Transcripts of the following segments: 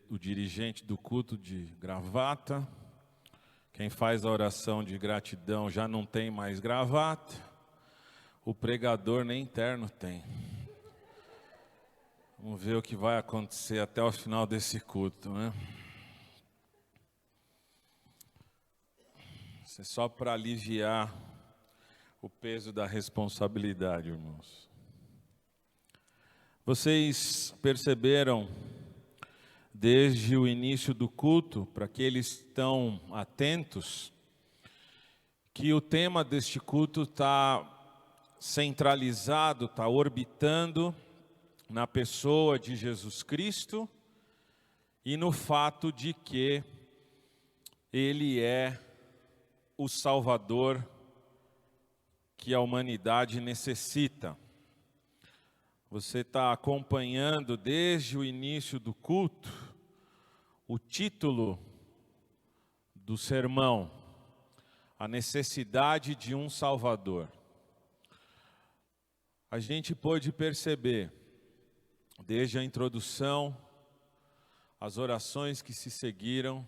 o dirigente do culto de gravata. Quem faz a oração de gratidão já não tem mais gravata. O pregador nem terno tem. Vamos ver o que vai acontecer até o final desse culto, né? Isso é só para aliviar o peso da responsabilidade, irmãos. Vocês perceberam, desde o início do culto, para aqueles que estão atentos, que o tema deste culto está centralizado, está orbitando na pessoa de Jesus Cristo e no fato de que Ele é o Salvador que a humanidade necessita. Você está acompanhando desde o início do culto o título do sermão, a necessidade de um Salvador. A gente pôde perceber, desde a introdução, as orações que se seguiram,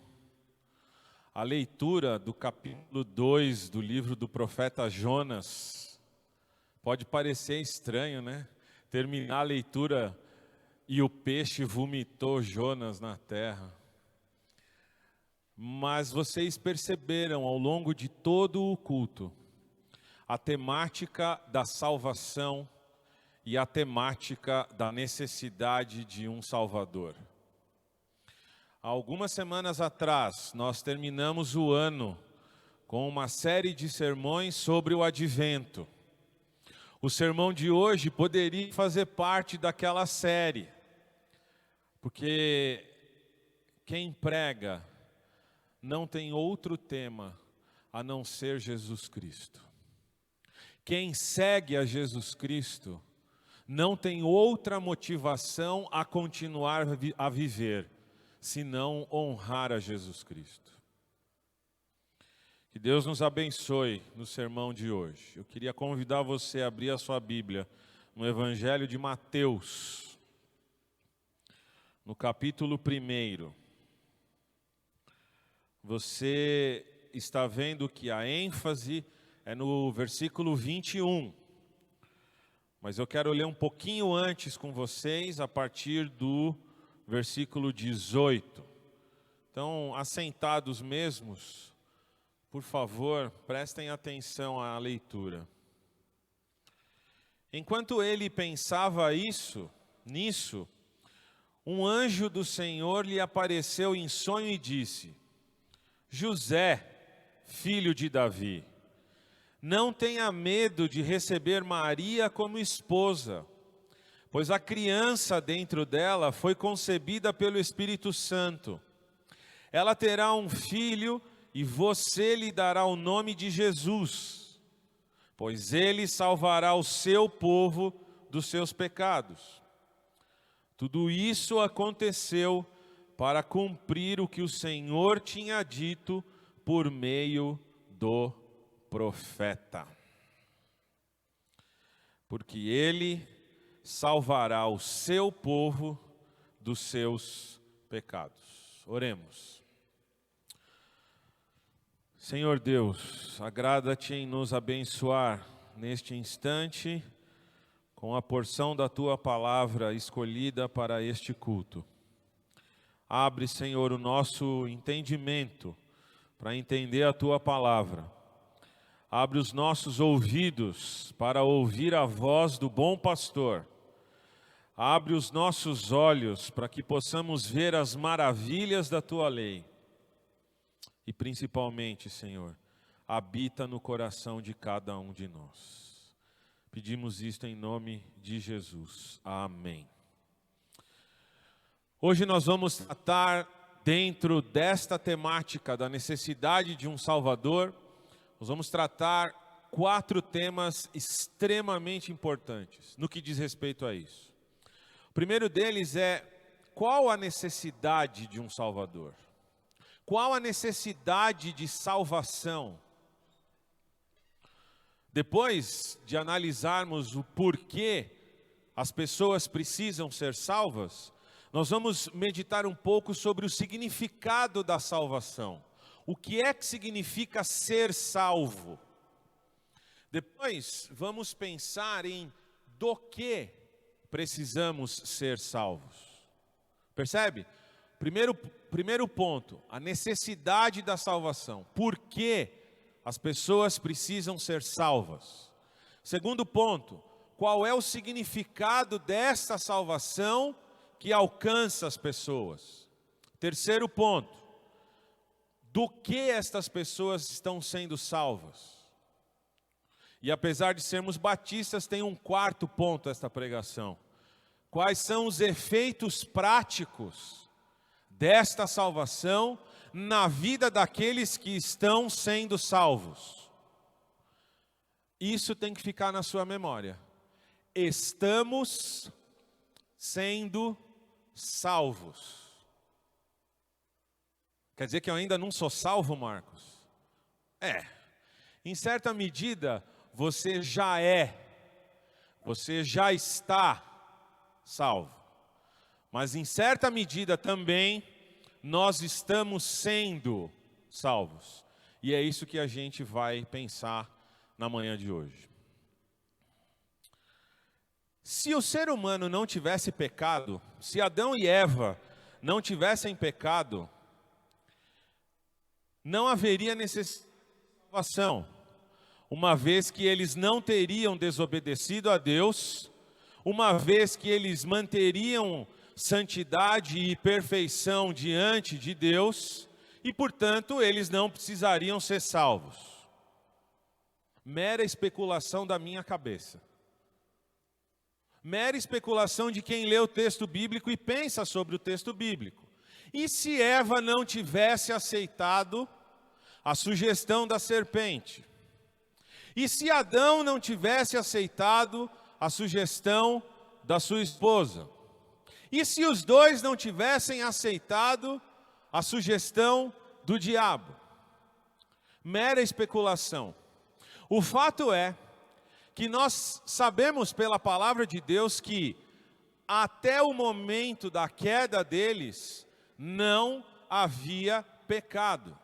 a leitura do capítulo 2 do livro do profeta Jonas. Pode parecer estranho, né? Terminar a leitura e o peixe vomitou Jonas na terra. Mas vocês perceberam ao longo de todo o culto a temática da salvação e a temática da necessidade de um Salvador. Há algumas semanas atrás, nós terminamos o ano com uma série de sermões sobre o Advento. O sermão de hoje poderia fazer parte daquela série, porque quem prega não tem outro tema a não ser Jesus Cristo. Quem segue a Jesus Cristo não tem outra motivação a continuar a viver, senão honrar a Jesus Cristo. Que Deus nos abençoe no sermão de hoje. Eu queria convidar você a abrir a sua Bíblia no Evangelho de Mateus, no capítulo 1. Você está vendo que a ênfase é no versículo 21. Mas eu quero ler um pouquinho antes com vocês, a partir do versículo 18. Então, assentados mesmos, por favor, prestem atenção à leitura. Enquanto ele pensava nisso, um anjo do Senhor lhe apareceu em sonho e disse: José, filho de Davi, não tenha medo de receber Maria como esposa, pois a criança dentro dela foi concebida pelo Espírito Santo. Ela terá um filho e você lhe dará o nome de Jesus, pois ele salvará o seu povo dos seus pecados. Tudo isso aconteceu para cumprir o que o Senhor tinha dito por meio do profeta. Porque ele salvará o seu povo dos seus pecados. Oremos. Senhor Deus, agrada-te em nos abençoar neste instante com a porção da tua palavra escolhida para este culto. Abre, Senhor, o nosso entendimento para entender a tua palavra. Abre os nossos ouvidos para ouvir a voz do bom pastor. Abre os nossos olhos para que possamos ver as maravilhas da tua lei. E principalmente, Senhor, habita no coração de cada um de nós. Pedimos isto em nome de Jesus. Amém. Hoje nós vamos tratar, dentro desta temática da necessidade de um Salvador, nós vamos tratar 4 temas extremamente importantes no que diz respeito a isso. O primeiro deles é: qual a necessidade de um Salvador? Qual a necessidade de salvação? Depois de analisarmos o porquê as pessoas precisam ser salvas, nós vamos meditar um pouco sobre o significado da salvação. O que é que significa ser salvo? Depois, vamos pensar em do que precisamos ser salvos. Percebe? Primeiro ponto, a necessidade da salvação. Por que as pessoas precisam ser salvas? Segundo ponto, qual é o significado dessa salvação que alcança as pessoas? Terceiro ponto, do que estas pessoas estão sendo salvas? E apesar de sermos batistas, tem um quarto ponto esta pregação. Quais são os efeitos práticos desta salvação na vida daqueles que estão sendo salvos? Isso tem que ficar na sua memória. Estamos sendo salvos. Quer dizer que eu ainda não sou salvo, Marcos? Em certa medida, você já está salvo. Mas em certa medida também, nós estamos sendo salvos. E é isso que a gente vai pensar na manhã de hoje. Se o ser humano não tivesse pecado, se Adão e Eva não tivessem pecado, não haveria necessidade de salvação, uma vez que eles não teriam desobedecido a Deus, uma vez que eles manteriam santidade e perfeição diante de Deus, e portanto eles não precisariam ser salvos. Mera especulação da minha cabeça. Mera especulação de quem lê o texto bíblico e pensa sobre o texto bíblico. E se Eva não tivesse aceitado a sugestão da serpente? E se Adão não tivesse aceitado a sugestão da sua esposa? E se os dois não tivessem aceitado a sugestão do diabo? Mera especulação. O fato é que nós sabemos pela palavra de Deus que até o momento da queda deles não havia pecado.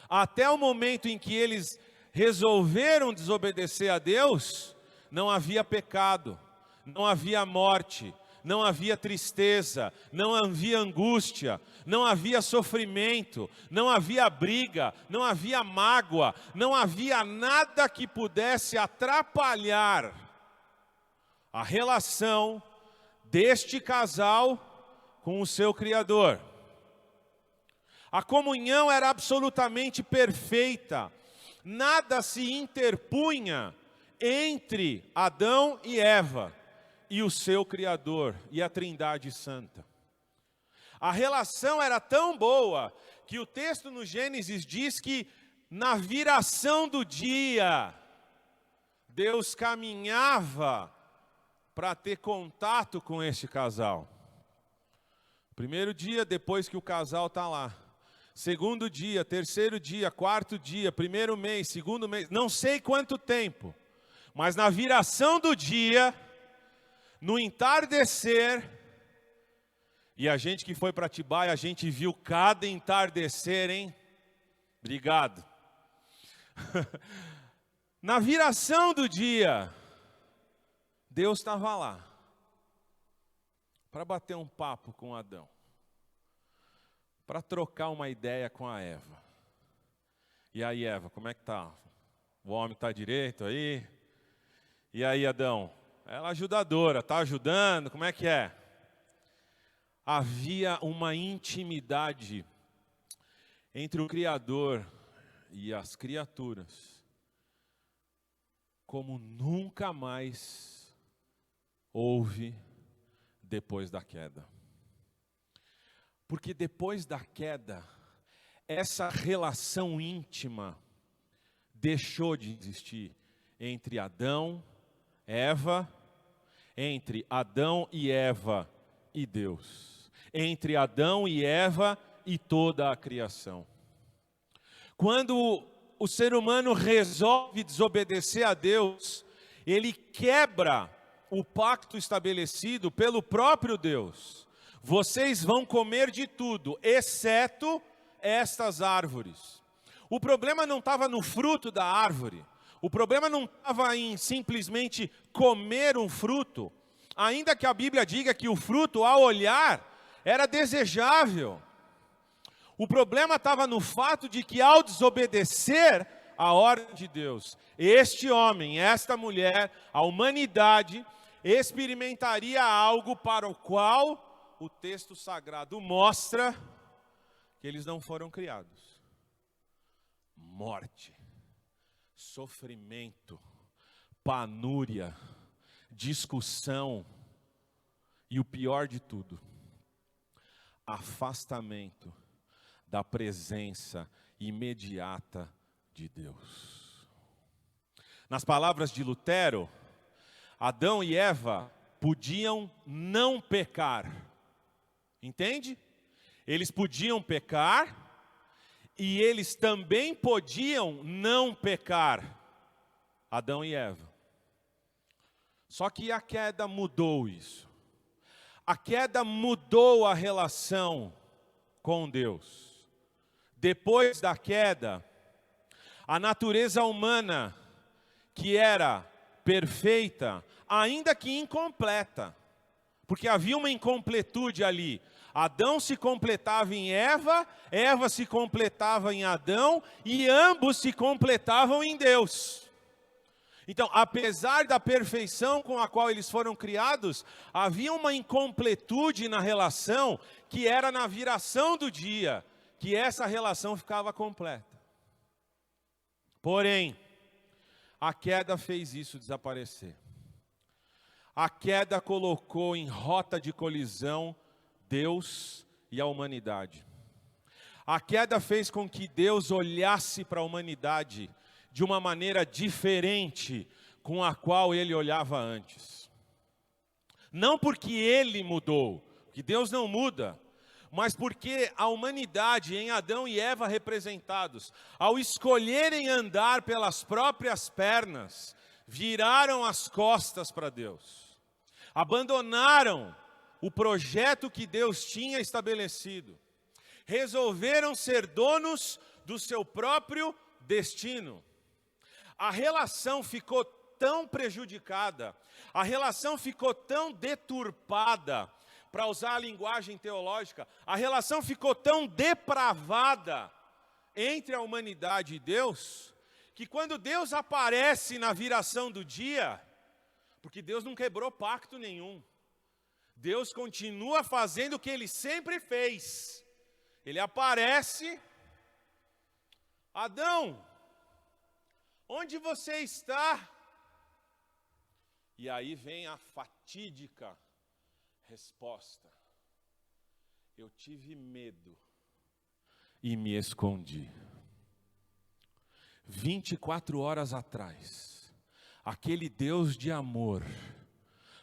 Até o momento em que eles resolveram desobedecer a Deus, não havia pecado, não havia morte, não havia tristeza, não havia angústia, não havia sofrimento, não havia briga, não havia mágoa, não havia nada que pudesse atrapalhar a relação deste casal com o seu Criador. A comunhão era absolutamente perfeita, nada se interpunha entre Adão e Eva e o seu Criador e a Trindade Santa. A relação era tão boa que o texto no Gênesis diz que na viração do dia, Deus caminhava para ter contato com este casal. Primeiro dia, depois que o casal está lá. Segundo dia, terceiro dia, quarto dia, primeiro mês, segundo mês, não sei quanto tempo. Mas na viração do dia, no entardecer, e a gente que foi para Atibaia, a gente viu cada entardecer, hein? Obrigado. Na viração do dia, Deus estava lá, para bater um papo com Adão, para trocar uma ideia com a Eva. E aí, Eva, como é que tá? O homem está direito aí? E aí, Adão? Ela é ajudadora, está ajudando, como é que é? Havia uma intimidade entre o Criador e as criaturas, como nunca mais houve depois da queda. Porque depois da queda, essa relação íntima deixou de existir entre Adão, Eva, entre Adão e Eva e Deus, entre Adão e Eva e toda a criação. Quando o ser humano resolve desobedecer a Deus, ele quebra o pacto estabelecido pelo próprio Deus. vocês vão comer de tudo, exceto estas árvores. O problema não estava no fruto da árvore. O problema não estava em simplesmente comer um fruto. Ainda que a Bíblia diga que o fruto, ao olhar, era desejável. O problema estava no fato de que, ao desobedecer a ordem de Deus, este homem, esta mulher, a humanidade, experimentaria algo para o qual o texto sagrado mostra que eles não foram criados. Morte, sofrimento, panúria, discussão e o pior de tudo, afastamento da presença imediata de Deus. Nas palavras de Lutero, Adão e Eva podiam não pecar. Entende? Eles podiam pecar e eles também podiam não pecar. Adão e Eva. Só que a queda mudou isso. A queda mudou a relação com Deus. Depois da queda, a natureza humana, que era perfeita, ainda que incompleta, porque havia uma incompletude ali. Adão se completava em Eva, Eva se completava em Adão, e ambos se completavam em Deus. Então, apesar da perfeição com a qual eles foram criados, havia uma incompletude na relação, que era na viração do dia, que essa relação ficava completa. Porém, a queda fez isso desaparecer. A queda colocou em rota de colisão Deus e a humanidade. A queda fez com que Deus olhasse para a humanidade de uma maneira diferente com a qual ele olhava antes. Não porque ele mudou, que Deus não muda, mas porque a humanidade, em Adão e Eva representados, ao escolherem andar pelas próprias pernas, viraram as costas para Deus. Abandonaram o projeto que Deus tinha estabelecido. Resolveram ser donos do seu próprio destino. A relação ficou tão prejudicada, a relação ficou tão deturpada, para usar a linguagem teológica, a relação ficou tão depravada entre a humanidade e Deus, que quando Deus aparece na viração do dia, porque Deus não quebrou pacto nenhum, Deus continua fazendo o que Ele sempre fez. Ele aparece, Adão, onde você está? E aí vem a fatídica resposta: eu tive medo e me escondi. 24 horas atrás, aquele Deus de amor,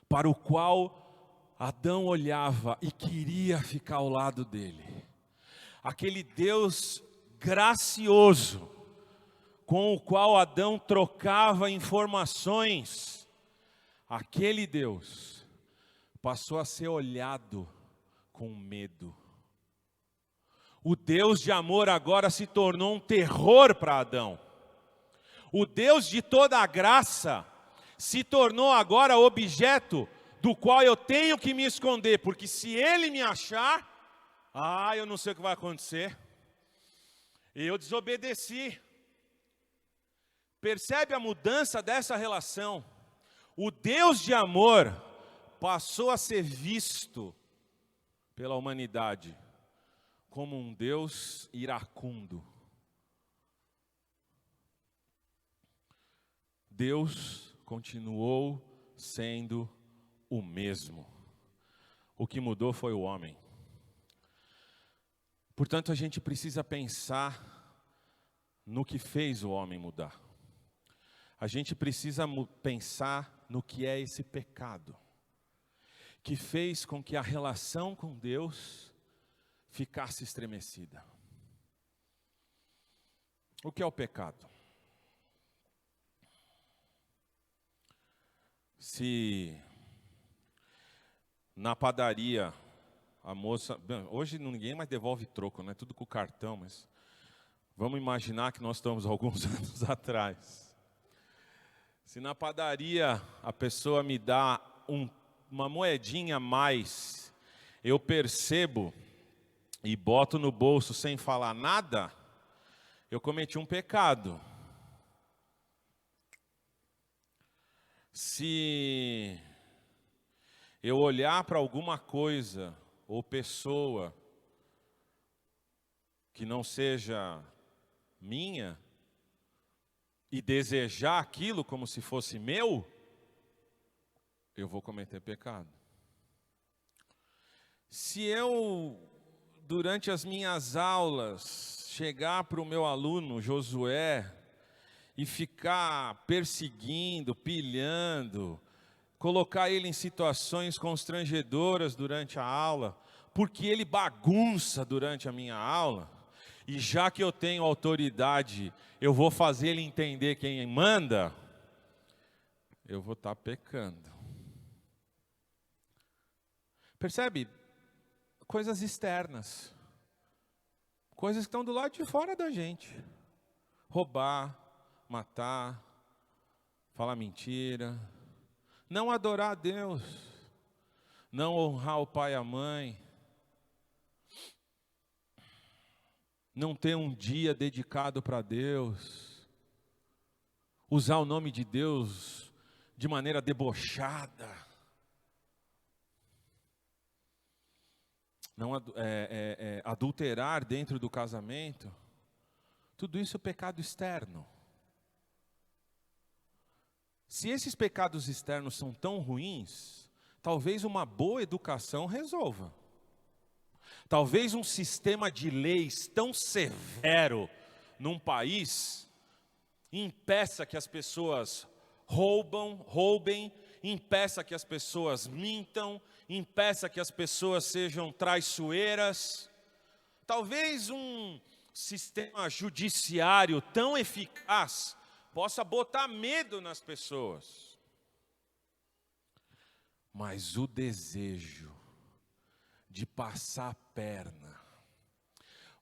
para o qual Adão olhava e queria ficar ao lado dele, aquele Deus gracioso, com o qual Adão trocava informações, aquele Deus passou a ser olhado com medo. O Deus de amor agora se tornou um terror para Adão. O Deus de toda a graça se tornou agora objeto do qual eu tenho que me esconder, porque se ele me achar, eu não sei o que vai acontecer. Eu desobedeci. Percebe a mudança dessa relação? O Deus de amor passou a ser visto pela humanidade como um Deus iracundo. Deus continuou sendo o mesmo. O que mudou foi o homem. Portanto, a gente precisa pensar no que fez o homem mudar. A gente precisa pensar no que é esse pecado que fez com que a relação com Deus ficasse estremecida. O que é o pecado? Se na padaria a moça... Bem, hoje ninguém mais devolve troco, né? Tudo com cartão, mas... Vamos imaginar que nós estamos alguns anos atrás. Se na padaria a pessoa me dá uma moedinha a mais, eu percebo e boto no bolso sem falar nada, eu cometi um pecado. Se eu olhar para alguma coisa ou pessoa que não seja minha e desejar aquilo como se fosse meu, eu vou cometer pecado. Se eu, durante as minhas aulas, chegar para o meu aluno Josué e ficar perseguindo, pilhando, colocar ele em situações constrangedoras durante a aula, porque ele bagunça durante a minha aula, e já que eu tenho autoridade, eu vou fazer ele entender quem manda, eu vou estar pecando. Percebe? Coisas externas. Coisas que estão do lado de fora da gente. Roubar, matar, falar mentira, não adorar a Deus, não honrar o pai e a mãe, não ter um dia dedicado para Deus, usar o nome de Deus de maneira debochada, não adulterar dentro do casamento. Tudo isso é pecado externo. Se esses pecados externos são tão ruins, talvez uma boa educação resolva. Talvez um sistema de leis tão severo num país impeça que as pessoas roubem, impeça que as pessoas mintam, impeça que as pessoas sejam traiçoeiras. Talvez um sistema judiciário tão eficaz possa botar medo nas pessoas. Mas o desejo de passar a perna,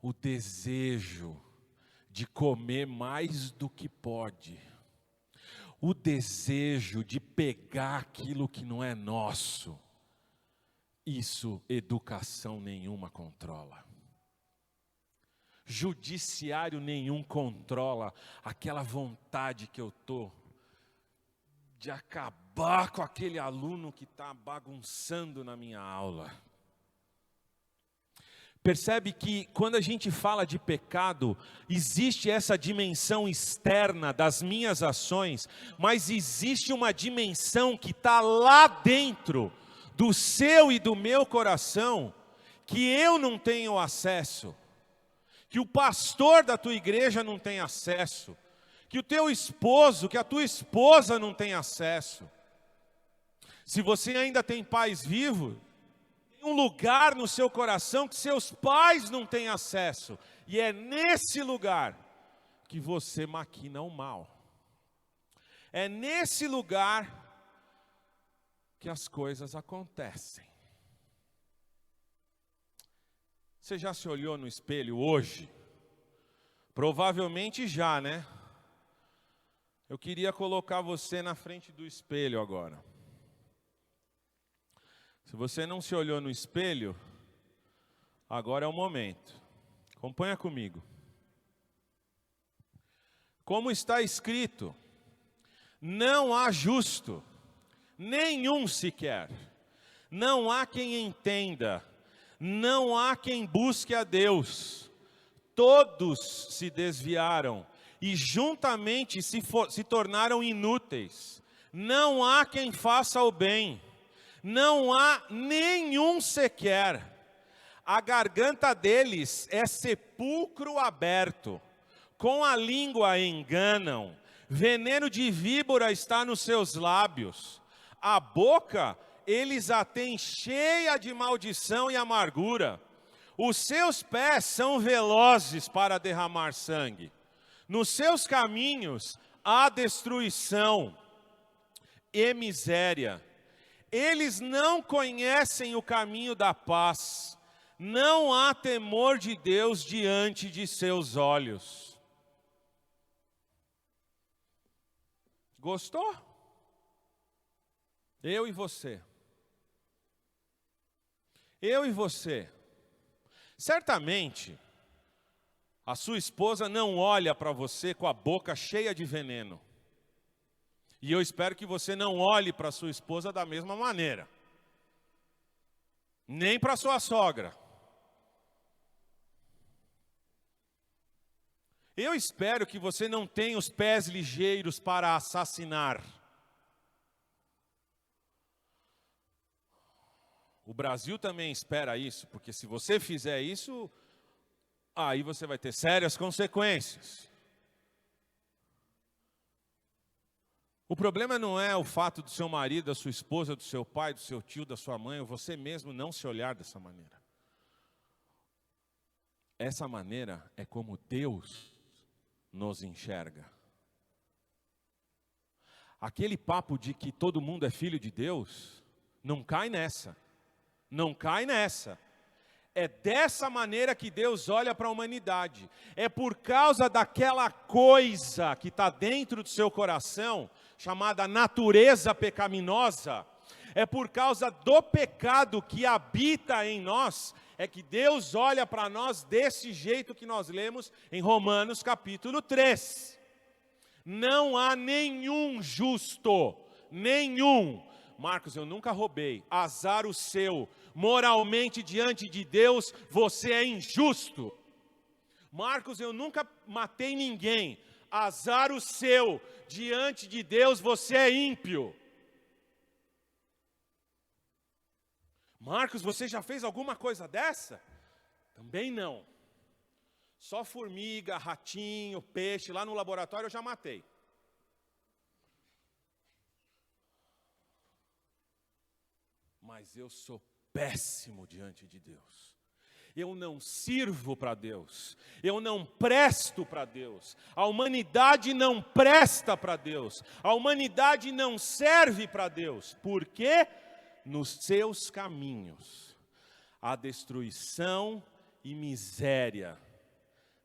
o desejo de comer mais do que pode, o desejo de pegar aquilo que não é nosso, isso educação nenhuma controla. Judiciário nenhum controla aquela vontade que eu estou de acabar com aquele aluno que está bagunçando na minha aula. Percebe que quando a gente fala de pecado, existe essa dimensão externa das minhas ações, mas existe uma dimensão que está lá dentro do seu e do meu coração, que eu não tenho acesso, que o pastor da tua igreja não tem acesso, que o teu esposo, que a tua esposa não tem acesso. Se você ainda tem pais vivos, tem um lugar no seu coração que seus pais não têm acesso, e é nesse lugar que você maquina o mal. É nesse lugar que as coisas acontecem. Você já se olhou no espelho hoje? Provavelmente já, né? Eu queria colocar você na frente do espelho agora. Se você não se olhou no espelho, agora é o momento. Acompanha comigo. Como está escrito, não há justo, nenhum sequer. Não há quem entenda. Não há quem busque a Deus. Todos se desviaram e juntamente se tornaram inúteis. Não há quem faça o bem. Não há nenhum sequer. A garganta deles é sepulcro aberto. Com a língua enganam. Veneno de víbora está nos seus lábios. A boca eles a têm cheia de maldição e amargura. Os seus pés são velozes para derramar sangue. Nos seus caminhos há destruição e miséria. Eles não conhecem o caminho da paz. não há temor de Deus diante de seus olhos. Gostou? Eu e você. Eu e você. Certamente, a sua esposa não olha para você com a boca cheia de veneno. E eu espero que você não olhe para sua esposa da mesma maneira. Nem para sua sogra. Eu espero que você não tenha os pés ligeiros para assassinar. O Brasil também espera isso, porque se você fizer isso, aí você vai ter sérias consequências. O problema não é o fato do seu marido, da sua esposa, do seu pai, do seu tio, da sua mãe, ou você mesmo não se olhar dessa maneira. Essa maneira é como Deus nos enxerga. Aquele papo de que todo mundo é filho de Deus, não cai nessa. Não cai nessa. É dessa maneira que Deus olha para a humanidade. É por causa daquela coisa que está dentro do seu coração, chamada natureza pecaminosa. É por causa do pecado que habita em nós, é que Deus olha para nós desse jeito que nós lemos em Romanos capítulo 3. Não há nenhum justo, nenhum. Marcos, eu nunca roubei, azar o seu. Moralmente diante de Deus, você é injusto. Marcos, eu nunca matei ninguém, azar o seu. Diante de Deus, você é ímpio. Marcos, você já fez alguma coisa dessa? Também não. Só formiga, ratinho, peixe, lá no laboratório eu já matei. Mas eu sou péssimo diante de Deus. Eu não sirvo para Deus. Eu não presto para Deus. A humanidade não presta para Deus. A humanidade não serve para Deus. Por quê? Nos seus caminhos há destruição e miséria.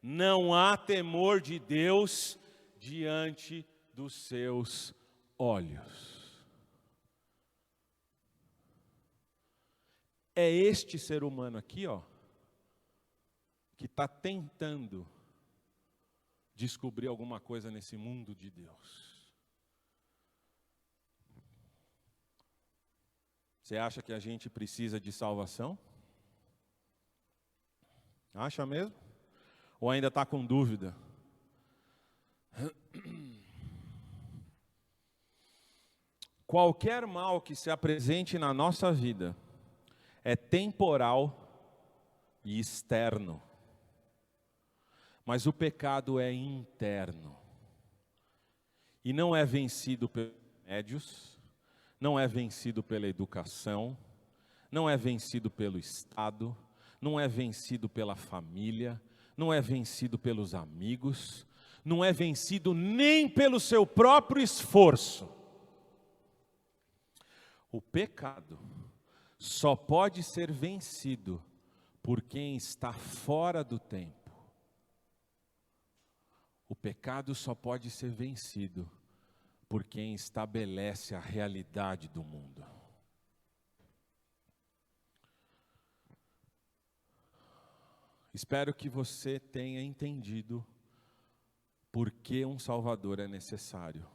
Não há temor de Deus diante dos seus olhos. É este ser humano aqui, ó, que está tentando descobrir alguma coisa nesse mundo de Deus. Você acha que a gente precisa de salvação? Acha mesmo? Ou ainda está com dúvida? Qualquer mal que se apresente na nossa vida é temporal e externo. Mas o pecado é interno. E não é vencido pelos médios, não é vencido pela educação, não é vencido pelo Estado, não é vencido pela família, não é vencido pelos amigos, não é vencido nem pelo seu próprio esforço. O pecado só pode ser vencido por quem está fora do tempo. O pecado só pode ser vencido por quem estabelece a realidade do mundo. Espero que você tenha entendido por que um Salvador é necessário.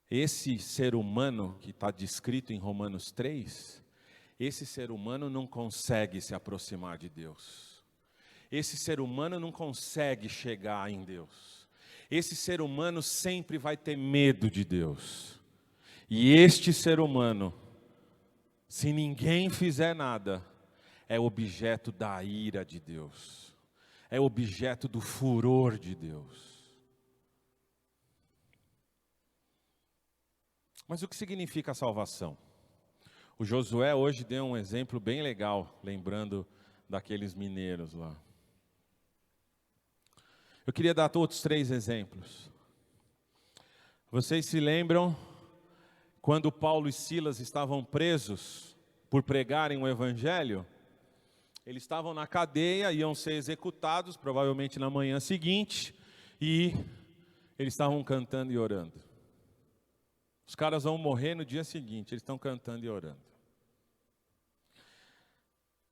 Esse ser humano que está descrito em Romanos 3, esse ser humano não consegue se aproximar de Deus. Esse ser humano não consegue chegar em Deus. Esse ser humano sempre vai ter medo de Deus. E este ser humano, se ninguém fizer nada, é objeto da ira de Deus. É objeto do furor de Deus. Mas o que significa a salvação? O Josué hoje deu um exemplo bem legal, lembrando daqueles mineiros lá. Eu queria dar outros 3 exemplos. Vocês se lembram quando Paulo e Silas estavam presos por pregarem o Evangelho? Eles estavam na cadeia, iam ser executados, provavelmente na manhã seguinte, e eles estavam cantando e orando. Os caras vão morrer no dia seguinte, eles estão cantando e orando.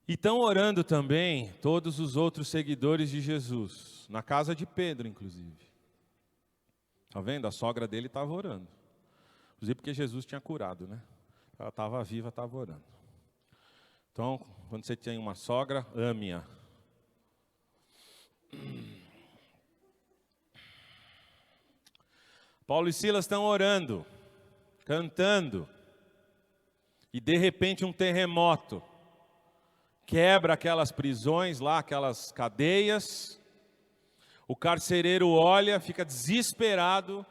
E estão orando também todos os outros seguidores de Jesus, na casa de Pedro, inclusive. Está vendo? A sogra dele estava orando. Inclusive porque Jesus tinha curado, né? Ela estava viva, estava orando. Então, quando você tem uma sogra, ame-a. Paulo e Silas estão orando, cantando, e de repente um terremoto quebra aquelas prisões lá, aquelas cadeias. O carcereiro olha, fica desesperado,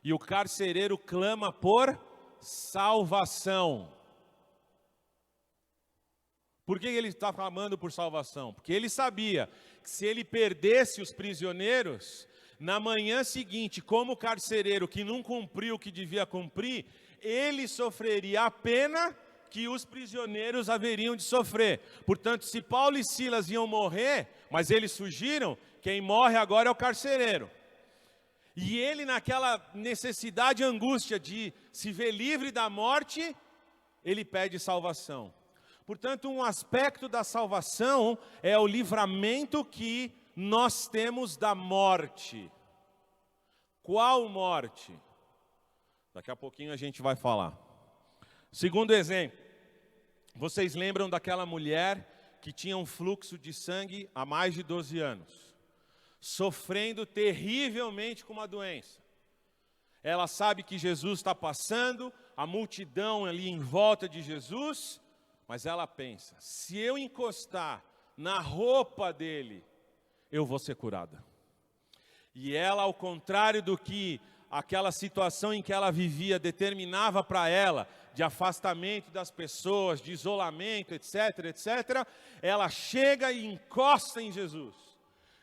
e o carcereiro clama por salvação. Por que ele está clamando por salvação? Porque ele sabia que se ele perdesse os prisioneiros, na manhã seguinte, como carcereiro que não cumpriu o que devia cumprir, ele sofreria a pena que os prisioneiros haveriam de sofrer. Portanto, se Paulo e Silas iam morrer, mas eles fugiram, quem morre agora é o carcereiro. E ele, naquela necessidade e angústia de se ver livre da morte, ele pede salvação. Portanto, um aspecto da salvação é o livramento que nós temos da morte. Qual morte? Daqui a pouquinho a gente vai falar. Segundo exemplo, vocês lembram daquela mulher que tinha um fluxo de sangue há mais de 12 anos, sofrendo terrivelmente com uma doença. Ela sabe que Jesus está passando, a multidão ali em volta de Jesus, mas ela pensa, se eu encostar na roupa dele, eu vou ser curada. E ela, ao contrário do que aquela situação em que ela vivia determinava para ela, de afastamento das pessoas, de isolamento, etc., etc., ela chega e encosta em Jesus.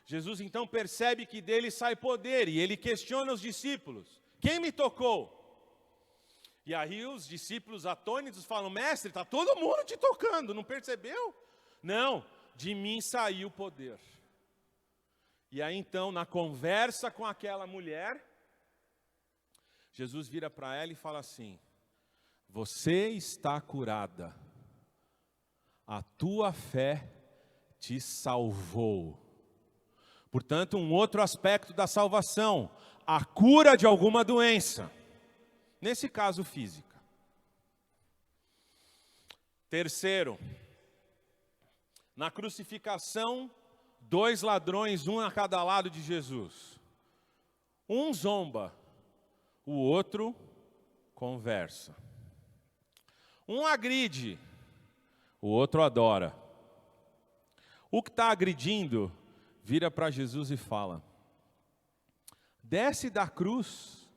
Jesus então percebe que dele sai poder, e ele questiona os discípulos, quem me tocou? E aí os discípulos atônitos falam, mestre, está todo mundo te tocando, não percebeu? Não, de mim saiu o poder. E aí então, na conversa com aquela mulher, Jesus vira para ela e fala assim, você está curada, a tua fé te salvou. Portanto, um outro aspecto da salvação, a cura de alguma doença, nesse caso física. Terceiro, na crucificação, 2 ladrões, um a cada lado de Jesus. Um zomba, o outro conversa. Um agride, o outro adora. O que está agredindo, vira para Jesus e fala, desce da cruz,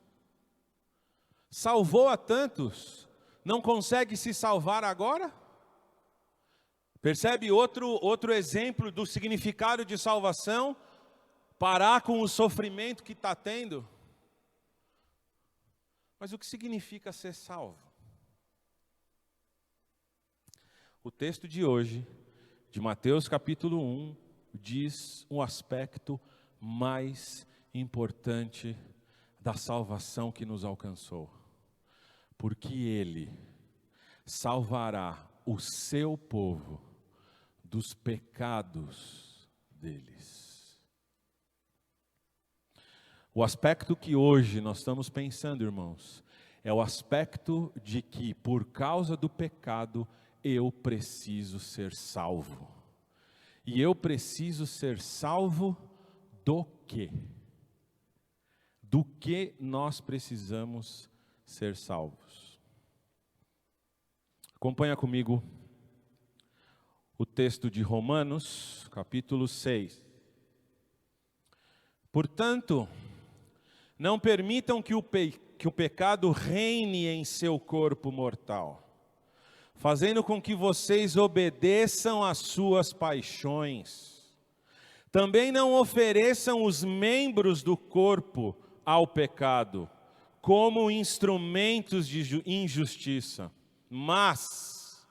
salvou a tantos, não consegue se salvar agora? Percebe outro exemplo do significado de salvação? Parar com o sofrimento que está tendo. Mas o que significa ser salvo? O texto de hoje, de Mateus capítulo 1, diz um aspecto mais importante da salvação que nos alcançou. Porque Ele salvará o seu povo dos pecados deles. O aspecto que hoje nós estamos pensando, irmãos, é o aspecto de que por causa do pecado eu preciso ser salvo. E eu preciso ser salvo do quê? Do que nós precisamos ser salvos? Acompanha comigo o texto de Romanos, capítulo 6. Portanto, não permitam que o pecado reine em seu corpo mortal, fazendo com que vocês obedeçam às suas paixões. Também não ofereçam os membros do corpo ao pecado, como instrumentos de injustiça, mas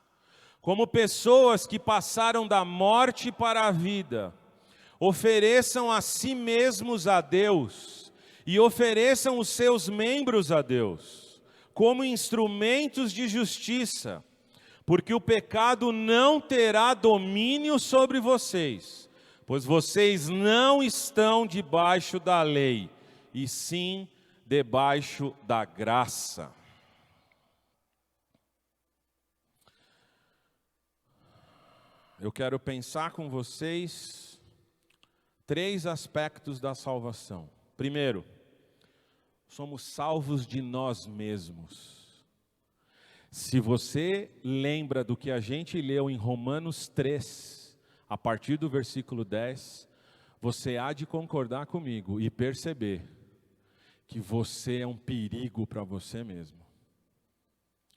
como pessoas que passaram da morte para a vida, ofereçam a si mesmos a Deus e ofereçam os seus membros a Deus, como instrumentos de justiça, porque o pecado não terá domínio sobre vocês, pois vocês não estão debaixo da lei, e sim debaixo da graça. Eu quero pensar com vocês 3 aspectos da salvação. Primeiro, somos salvos de nós mesmos. Se você lembra do que a gente leu em Romanos 3, a partir do versículo 10, você há de concordar comigo e perceber que você é um perigo para você mesmo.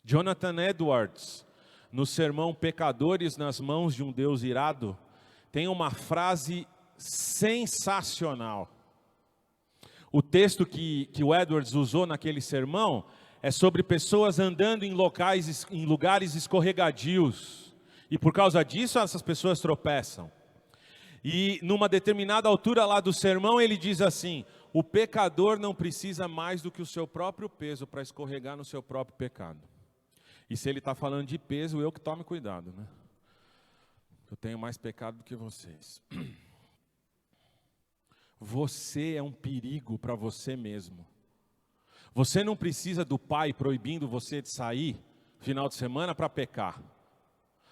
Jonathan Edwards, no sermão Pecadores nas mãos de um Deus irado, tem uma frase sensacional. O texto que o Edwards usou naquele sermão é sobre pessoas andando em lugares escorregadios. E por causa disso essas pessoas tropeçam. E numa determinada altura lá do sermão ele diz assim: o pecador não precisa mais do que o seu próprio peso para escorregar no seu próprio pecado. E se ele está falando de peso, eu que tome cuidado, né? Eu tenho mais pecado do que vocês. Você é um perigo para você mesmo. Você não precisa do pai proibindo você de sair final de semana para pecar.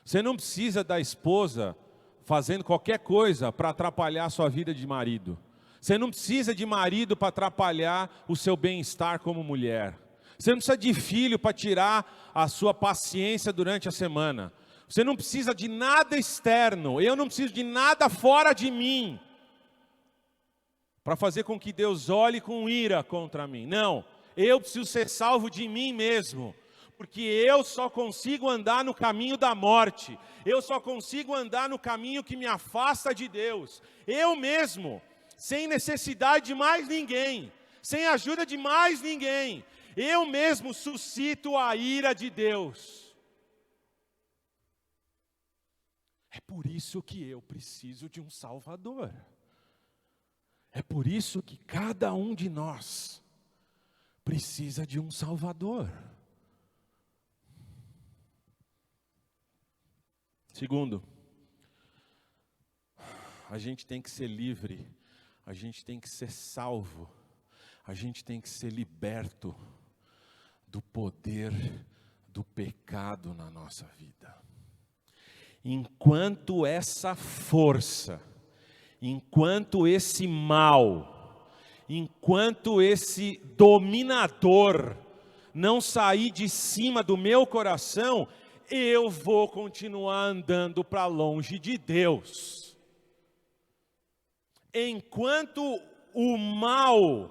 Você não precisa da esposa fazendo qualquer coisa para atrapalhar a sua vida de marido. Você não precisa de marido para atrapalhar o seu bem-estar como mulher. Você não precisa de filho para tirar a sua paciência durante a semana. Você não precisa de nada externo. Eu não preciso de nada fora de mim para fazer com que Deus olhe com ira contra mim. Não, eu preciso ser salvo de mim mesmo. Porque eu só consigo andar no caminho da morte. Eu só consigo andar no caminho que me afasta de Deus. Eu mesmo, sem necessidade de mais ninguém, sem ajuda de mais ninguém. Eu mesmo suscito a ira de Deus. É por isso que eu preciso de um Salvador. É por isso que cada um de nós precisa de um Salvador. Segundo, a gente tem que ser livre, a gente tem que ser salvo, a gente tem que ser liberto do poder do pecado na nossa vida. Enquanto essa força, enquanto esse mal, enquanto esse dominador não sair de cima do meu coração, eu vou continuar andando para longe de Deus. Enquanto o mal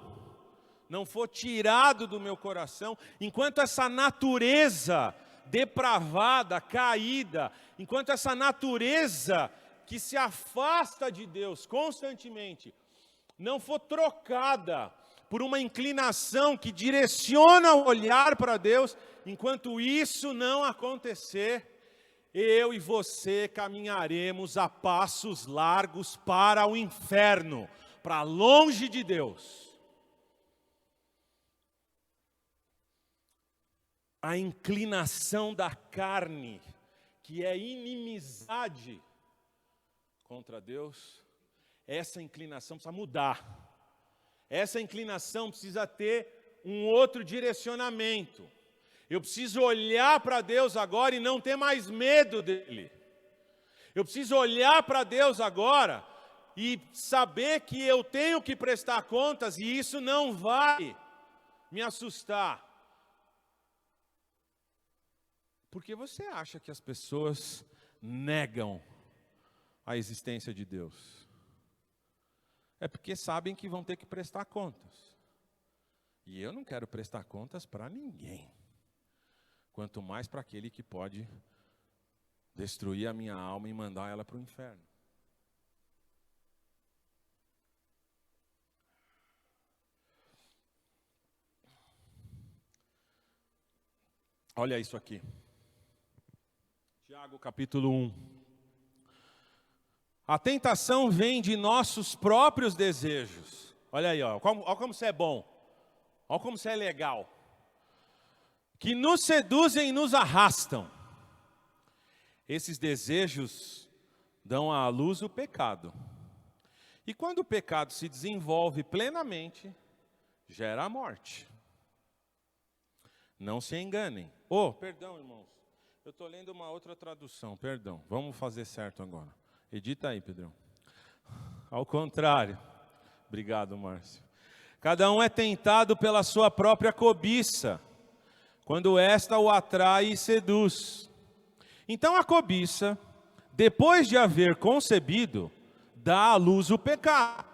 não for tirado do meu coração, enquanto essa natureza depravada, caída, enquanto essa natureza que se afasta de Deus constantemente, não for trocada por uma inclinação que direciona o olhar para Deus, enquanto isso não acontecer, eu e você caminharemos a passos largos para o inferno, para longe de Deus. A inclinação da carne, que é inimizade contra Deus, essa inclinação precisa mudar. Essa inclinação precisa ter um outro direcionamento. Eu preciso olhar para Deus agora e não ter mais medo dele. Eu preciso olhar para Deus agora e saber que eu tenho que prestar contas e isso não vai me assustar. Por que você acha que as pessoas negam a existência de Deus? É porque sabem que vão ter que prestar contas. E eu não quero prestar contas para ninguém. Quanto mais para aquele que pode destruir a minha alma e mandar ela para o inferno. Olha isso aqui. Tiago, capítulo 1. A tentação vem de nossos próprios desejos. Olha aí, ó, olha como você é bom. Olha como você é legal. Que nos seduzem e nos arrastam. Esses desejos dão à luz o pecado. E quando o pecado se desenvolve plenamente, gera a morte. Não se enganem. Perdão, irmãos. Eu estou lendo uma outra tradução, perdão. Vamos fazer certo agora. Edita aí, Pedrão. Ao contrário. Obrigado, Márcio. Cada um é tentado pela sua própria cobiça, quando esta o atrai e seduz. Então a cobiça, depois de haver concebido, dá à luz o pecado.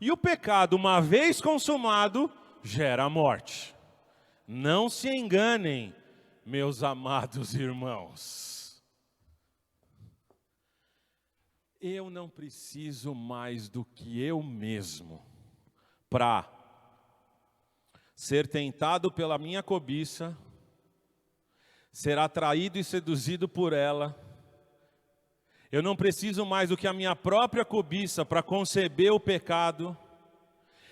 E o pecado, uma vez consumado, gera a morte. Não se enganem, meus amados irmãos. Eu não preciso mais do que eu mesmo para ser tentado pela minha cobiça, ser atraído e seduzido por ela. Eu não preciso mais do que a minha própria cobiça para conceber o pecado.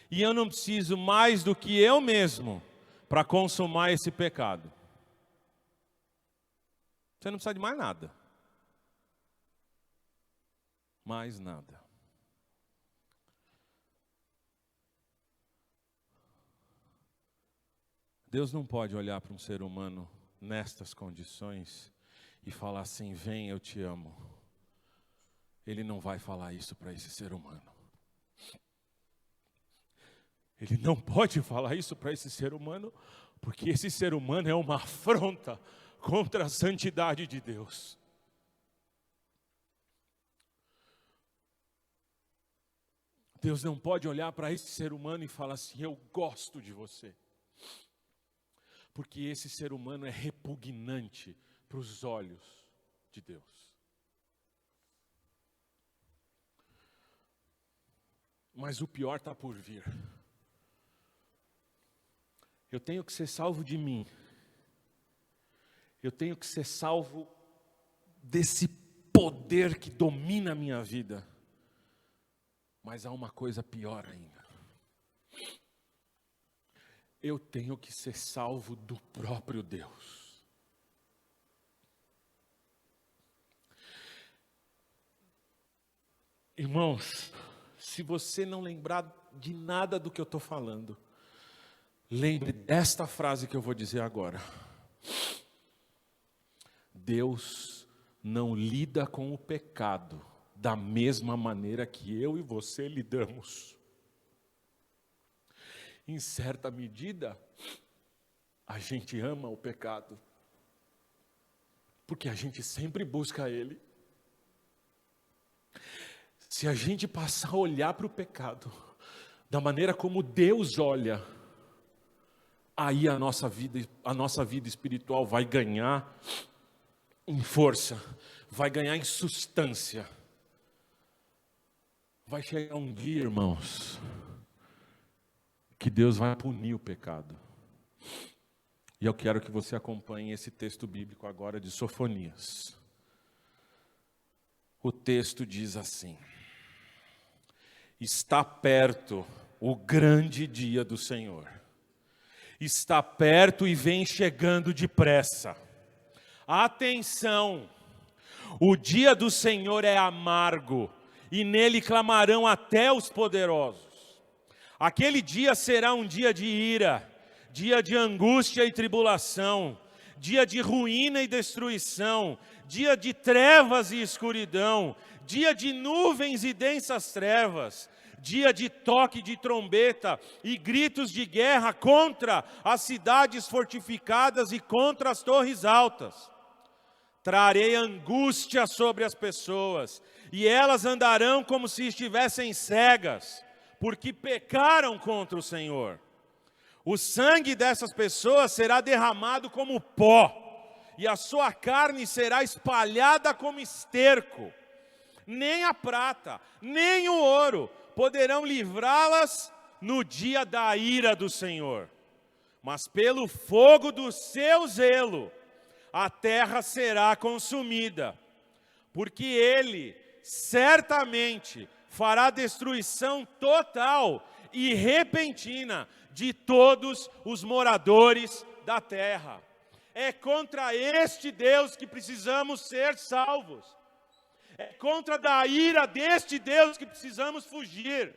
E eu não preciso mais do que eu mesmo para consumar esse pecado. Você não precisa de mais nada. Mais nada. Deus não pode olhar para um ser humano nestas condições e falar assim: vem, eu te amo. Ele não vai falar isso para esse ser humano. Ele não pode falar isso para esse ser humano, porque esse ser humano é uma afronta contra a santidade de Deus. Deus não pode olhar para esse ser humano e falar assim: eu gosto de você. Porque esse ser humano é repugnante para os olhos de Deus. Mas o pior está por vir. Eu tenho que ser salvo de mim. Eu tenho que ser salvo desse poder que domina a minha vida. Mas há uma coisa pior ainda. Eu tenho que ser salvo do próprio Deus. Irmãos, se você não lembrar de nada do que eu estou falando, lembre desta frase que eu vou dizer agora. Deus não lida com o pecado da mesma maneira que eu e você lidamos. Em certa medida, a gente ama o pecado, porque a gente sempre busca ele. Se a gente passar a olhar para o pecado da maneira como Deus olha, aí a nossa vida espiritual vai ganhar em força, vai ganhar em substância. Vai chegar um dia, irmãos, que Deus vai punir o pecado. E eu quero que você acompanhe esse texto bíblico agora de Sofonias. O texto diz assim: está perto o grande dia do Senhor. Está perto e vem chegando depressa. Atenção! O dia do Senhor é amargo, e nele clamarão até os poderosos. Aquele dia será um dia de ira, dia de angústia e tribulação, dia de ruína e destruição, dia de trevas e escuridão, dia de nuvens e densas trevas, dia de toque de trombeta e gritos de guerra contra as cidades fortificadas e contra as torres altas. Trarei angústia sobre as pessoas, e elas andarão como se estivessem cegas, porque pecaram contra o Senhor. O sangue dessas pessoas será derramado como pó, e a sua carne será espalhada como esterco. Nem a prata, nem o ouro poderão livrá-las no dia da ira do Senhor. Mas pelo fogo do seu zelo, a terra será consumida, porque ele certamente fará destruição total e repentina de todos os moradores da terra. É contra este Deus que precisamos ser salvos. É contra a ira deste Deus que precisamos fugir.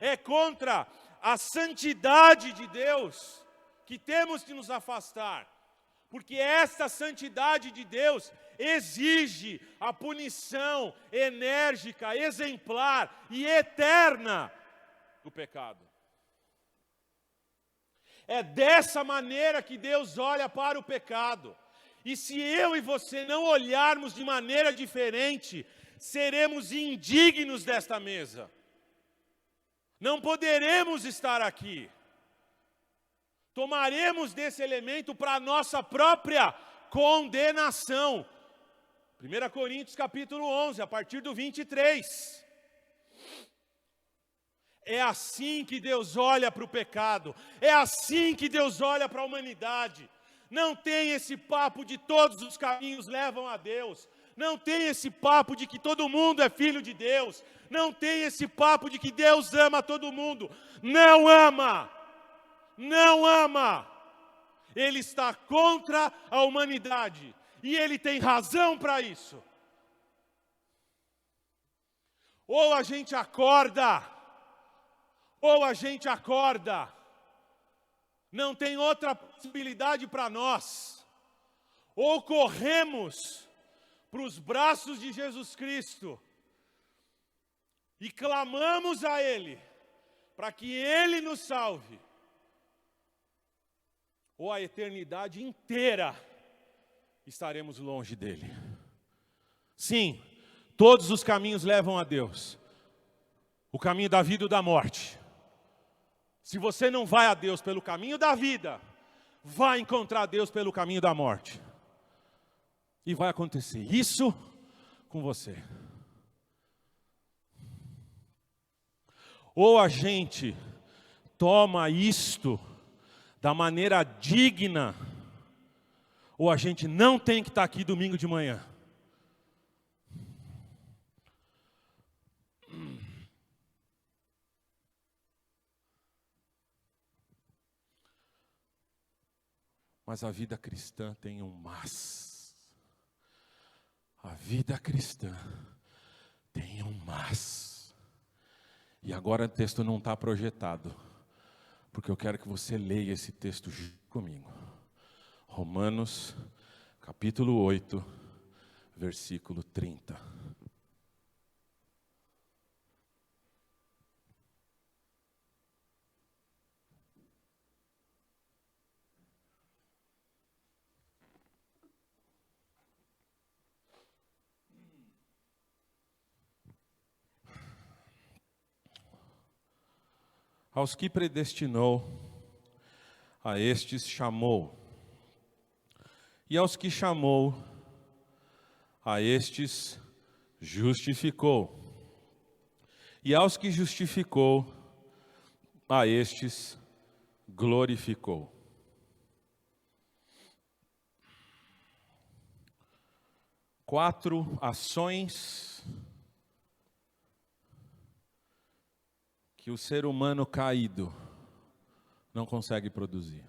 É contra a santidade de Deus que temos que nos afastar. Porque esta santidade de Deus exige a punição enérgica, exemplar e eterna do pecado. É dessa maneira que Deus olha para o pecado. E se eu e você não olharmos de maneira diferente, seremos indignos desta mesa. Não poderemos estar aqui. Tomaremos desse elemento para a nossa própria condenação. 1 Coríntios capítulo 11, a partir do 23. É assim que Deus olha para o pecado. É assim que Deus olha para a humanidade. Não tem esse papo de todos os caminhos levam a Deus. Não tem esse papo de que todo mundo é filho de Deus. Não tem esse papo de que Deus ama todo mundo. Não ama. Não ama. Ele está contra a humanidade. E ele tem razão para isso. Ou a gente acorda, ou a gente acorda. Não tem outra possibilidade para nós. Ou corremos para os braços de Jesus Cristo e clamamos a Ele, para que Ele nos salve, ou a eternidade inteira estaremos longe dEle. Sim, todos os caminhos levam a Deus. O caminho da vida e da morte. Se você não vai a Deus pelo caminho da vida, vai encontrar Deus pelo caminho da morte. E vai acontecer isso com você. Ou a gente toma isto da maneira digna, ou a gente não tem que estar aqui domingo de manhã. Mas a vida cristã tem um mas. A vida cristã tem um mas. E agora o texto não está projetado, porque eu quero que você leia esse texto comigo. Romanos, capítulo 8, versículo 30. Aos que predestinou, a estes chamou. E aos que chamou, a estes justificou. E aos que justificou, a estes glorificou. Quatro ações que o ser humano caído não consegue produzir.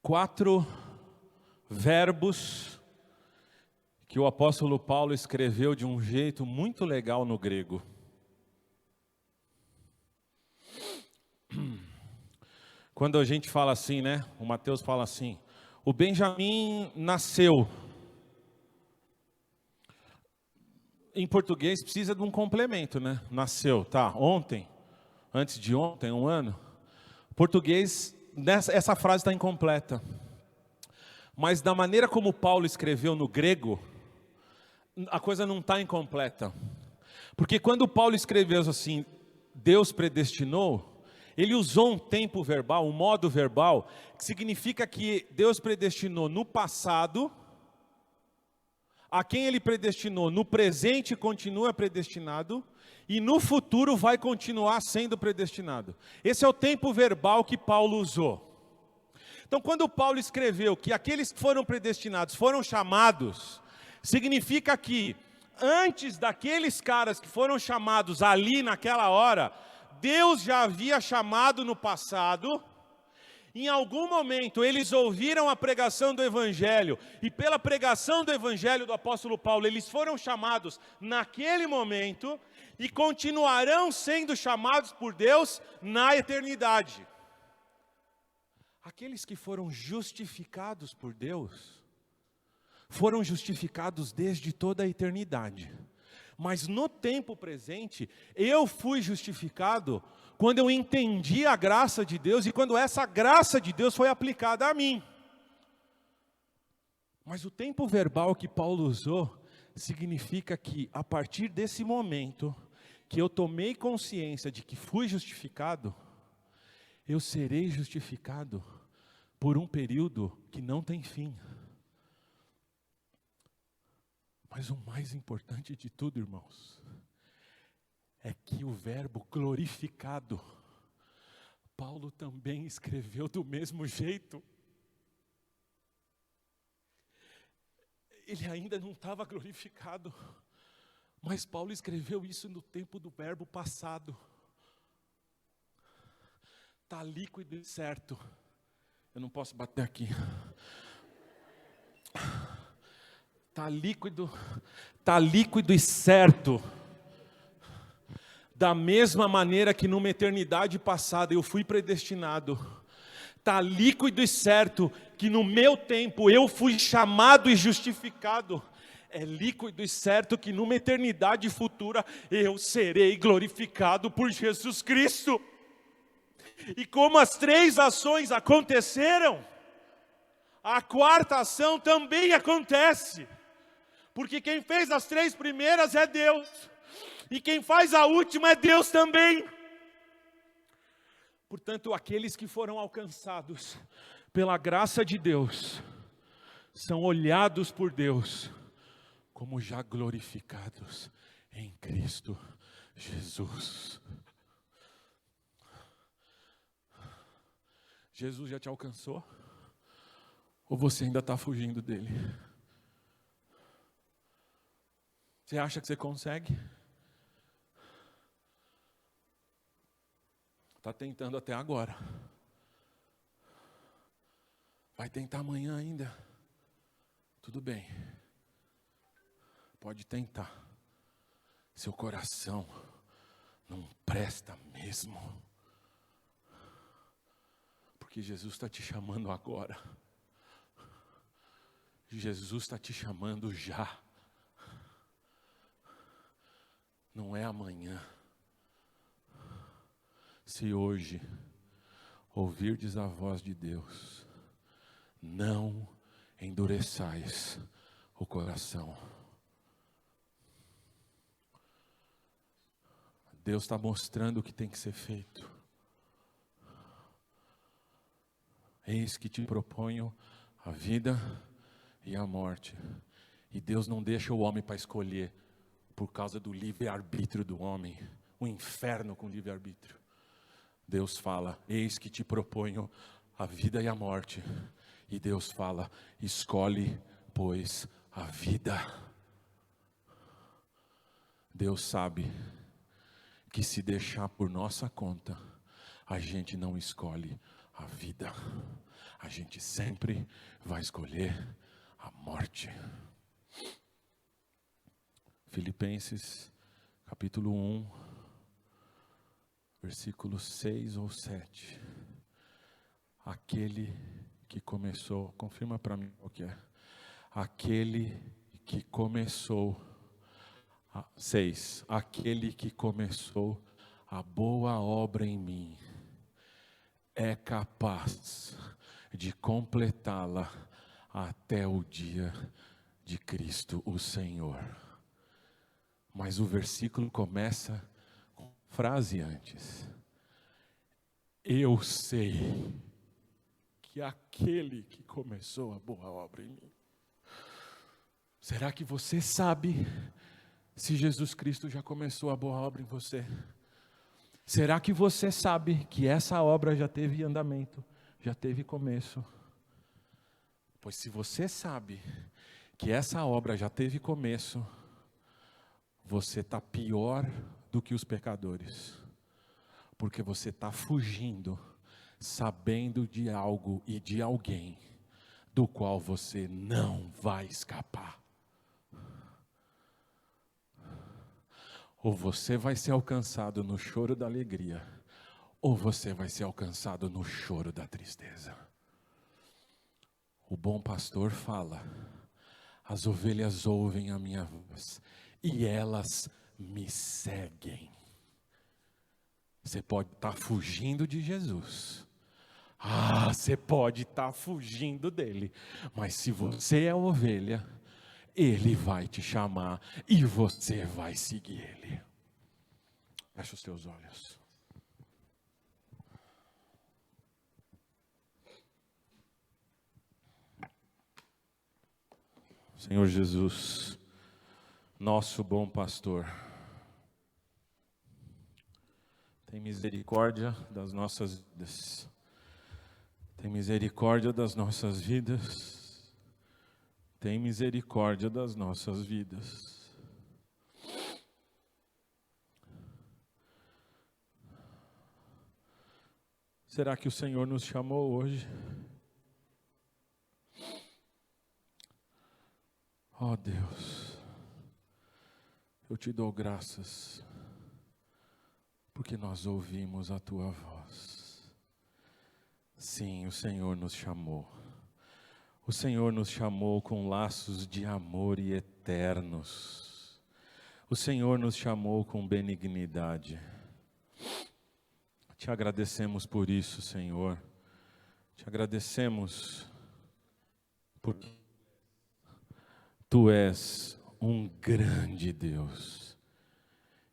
4 verbos que o apóstolo Paulo escreveu de um jeito muito legal no grego. Quando a gente fala assim, né? O Mateus fala assim: o Benjamim nasceu. Em português precisa de um complemento, né? Nasceu, tá? Ontem, antes de ontem, 1 ano. Português, essa frase está incompleta. Mas da maneira como Paulo escreveu no grego, a coisa não está incompleta. Porque quando Paulo escreveu assim, Deus predestinou, ele usou um tempo verbal, um modo verbal, que significa que Deus predestinou no passado. A quem Ele predestinou no presente continua predestinado, e no futuro vai continuar sendo predestinado. Esse é o tempo verbal que Paulo usou. Então, quando Paulo escreveu que aqueles que foram predestinados foram chamados, significa que antes daqueles caras que foram chamados ali naquela hora, Deus já havia chamado no passado. Em algum momento eles ouviram a pregação do Evangelho, e pela pregação do Evangelho do apóstolo Paulo, eles foram chamados naquele momento, e continuarão sendo chamados por Deus na eternidade. Aqueles que foram justificados por Deus, foram justificados desde toda a eternidade. Mas no tempo presente, eu fui justificado quando eu entendi a graça de Deus e quando essa graça de Deus foi aplicada a mim. Mas o tempo verbal que Paulo usou significa que a partir desse momento que eu tomei consciência de que fui justificado, eu serei justificado por um período que não tem fim. Mas o mais importante de tudo, irmãos, é que o verbo glorificado, Paulo também escreveu do mesmo jeito. Ele ainda não estava glorificado, mas Paulo escreveu isso no tempo do verbo passado. Está líquido e certo. Eu não posso bater aqui. Está líquido e certo. Da mesma maneira que numa eternidade passada eu fui predestinado. Está líquido e certo que no meu tempo eu fui chamado e justificado. É líquido e certo que numa eternidade futura eu serei glorificado por Jesus Cristo. E como as três ações aconteceram, a quarta ação também acontece. Porque quem fez as três primeiras é Deus. E quem faz a última é Deus também. Portanto, aqueles que foram alcançados pela graça de Deus, são olhados por Deus como já glorificados em Cristo Jesus. Jesus já te alcançou? Ou você ainda está fugindo dele? Você acha que você consegue? Está tentando até agora. Vai tentar amanhã ainda? Tudo bem. Pode tentar. Seu coração não presta mesmo. Porque Jesus está te chamando agora. Jesus está te chamando já. Não é amanhã. Se hoje ouvirdes a voz de Deus, não endureçais o coração. Deus está mostrando o que tem que ser feito. Eis que te proponho a vida e a morte. E Deus não deixa o homem para escolher por causa do livre-arbítrio do homem. O inferno com livre-arbítrio. Deus fala, eis que te proponho a vida e a morte. E Deus fala, escolhe, pois, a vida. Deus sabe que se deixar por nossa conta, a gente não escolhe a vida. A gente sempre vai escolher a morte. Filipenses, capítulo 1. Versículos 6 ou 7. Aquele que começou, confirma para mim o que é. Aquele que começou, 6. Aquele que começou a boa obra em mim, é capaz de completá-la até o dia de Cristo o Senhor. Mas o versículo começa frase antes. Eu sei que aquele que começou a boa obra em mim. Será que você sabe se Jesus Cristo já começou a boa obra em você? Será que você sabe que essa obra já teve andamento? já teve começo. Pois se você sabe que essa obra já teve começo, você está pior do que os pecadores. Porque você está fugindo, sabendo de algo e de alguém, do qual você não vai escapar. Ou você vai ser alcançado no choro da alegria, ou você vai ser alcançado no choro da tristeza. O bom pastor fala: as ovelhas ouvem a minha voz, e elas me seguem. Você pode estar fugindo de Jesus. Você pode estar fugindo dele. Mas se você é ovelha, ele vai te chamar e você vai seguir ele. Fecha os teus olhos. Senhor Jesus, nosso bom pastor, tem misericórdia das nossas vidas. Tem misericórdia das nossas vidas. Tem misericórdia das nossas vidas. Será que o Senhor nos chamou hoje? Ó Deus, eu te dou graças, porque nós ouvimos a tua voz. Sim, o Senhor nos chamou. O Senhor nos chamou com laços de amor e eternos. O Senhor nos chamou com benignidade. Te agradecemos por isso, Senhor. Te agradecemos porque Tu és um grande Deus.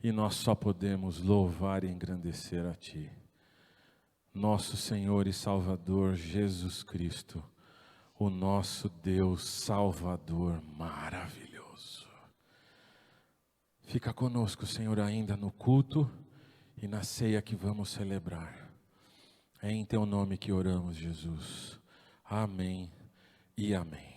E nós só podemos louvar e engrandecer a Ti. Nosso Senhor e Salvador Jesus Cristo, o nosso Deus Salvador maravilhoso. Fica conosco, Senhor, ainda no culto e na ceia que vamos celebrar. É em Teu nome que oramos, Jesus. Amém e amém.